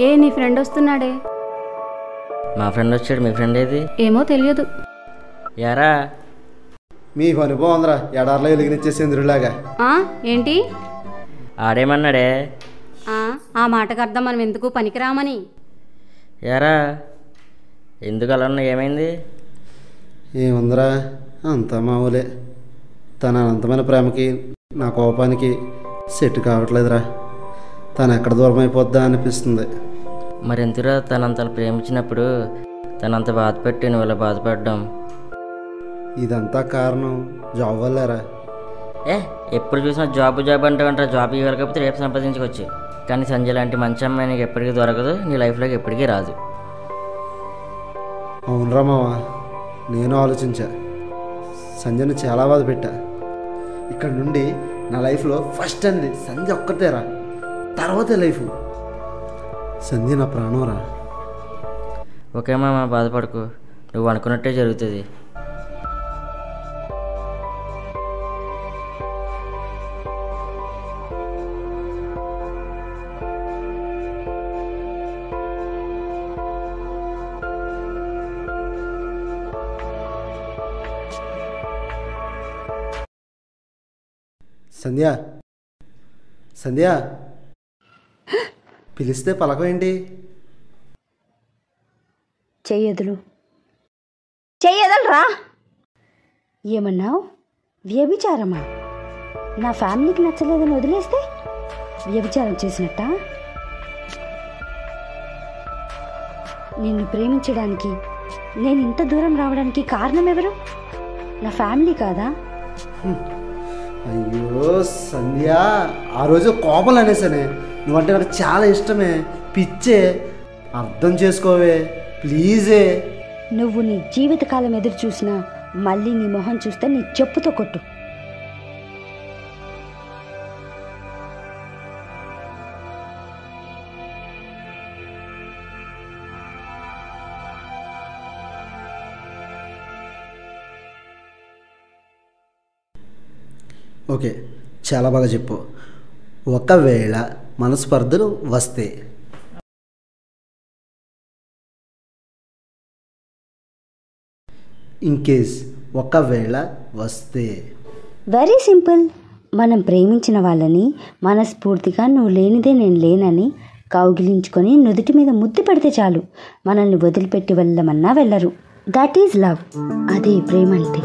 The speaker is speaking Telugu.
నీ ఫ్రెండ్ వస్తున్నాడే? మా ఫ్రెండ్ వచ్చాడు. మీ ఫ్రెండ్ ఏది? ఏమో తెలియదు. యారా మీ పని బాగుందిరా, ఎడార్లో వెలిగినిచ్చే చంద్రులాగా. ఏంటి ఆడేమన్నాడే? ఆ మాటకు అర్థం మనం ఎందుకు పనికిరామని. యారా ఎందుకు అలా ఉన్నా? ఏమైంది? ఏముందిరా, అంతా మామూలే. తన అనంతమైన ప్రేమకి నా కోపానికి సెట్ కావట్లేదురా. తను ఎక్కడ దూరం అయిపోద్దా అనిపిస్తుంది. మరెంతరా తనంత ప్రేమించినప్పుడు తనంత బాధపెట్టి నువ్వు ఇలా బాధపడ్డాం? ఇదంతా కారణం జాబ్ వల్లేరా. ఎప్పుడు చూసినా జాబ్ అంటావంటారా? జాబ్ ఇవ్వకపోతే రేపు సంపాదించుకోవచ్చు, కానీ సంజయ్ లాంటి మంచి అమ్మాయి నీకు ఎప్పటికీ దొరకదు, నీ లైఫ్లోకి ఎప్పటికీ రాదు. అవునరా మావా, నేను ఆలోచించా. సంజయ్ని చాలా బాధ పెట్టా. ఇక్కడ నుండి నా లైఫ్లో ఫస్ట్ అనేది సంజయ్ ఒక్కటేరా, తర్వాతే లైఫ్. సంజయ్ నా ప్రాణంరా. ఓకే మామ, బాధపడకు, నువ్వు అనుకున్నట్టే జరుగుతుంది. సంధ్య, సంధ్య పిలిస్తే పలకం ఏంటి? చెయ్యదలరా. ఏమన్నావు? వ్యభిచారమా? నా ఫ్యామిలీకి నచ్చలేదని వదిలేస్తే వ్యభిచారం చేసినట్ట? నిన్ను ప్రేమించడానికి నేను ఇంత దూరం రావడానికి కారణం ఎవరు? నా ఫ్యామిలీ కాదా? అయ్యో సంధ్య, ఆ రోజు కోపలు అనేసానే. నువ్వంటే నాకు చాలా ఇష్టమే, పిచ్చే, అర్థం చేసుకోవే ప్లీజే. నువ్వు నీ జీవితకాలం ఎదురు చూసినా మళ్ళీ నీ మొహం చూస్తే నీ చెప్పుతో కొట్టు. ఓకే, చాలా బాగా చెప్పు. ఒకవేళ మనస్పర్ధలు వస్తే, ఇన్కేస్ ఒకవేళ వస్తే, వెరీ సింపుల్. మనం ప్రేమించిన వాళ్ళని మనస్ఫూర్తిగా నువ్వు లేనిదే నేను లేనని కౌగిలించుకొని నుదుటి మీద ముద్దు పెడితే చాలు, మనల్ని వదిలిపెట్టి వెళ్ళమన్నా వెళ్ళరు. That is love. అదే ప్రేమ అంటే.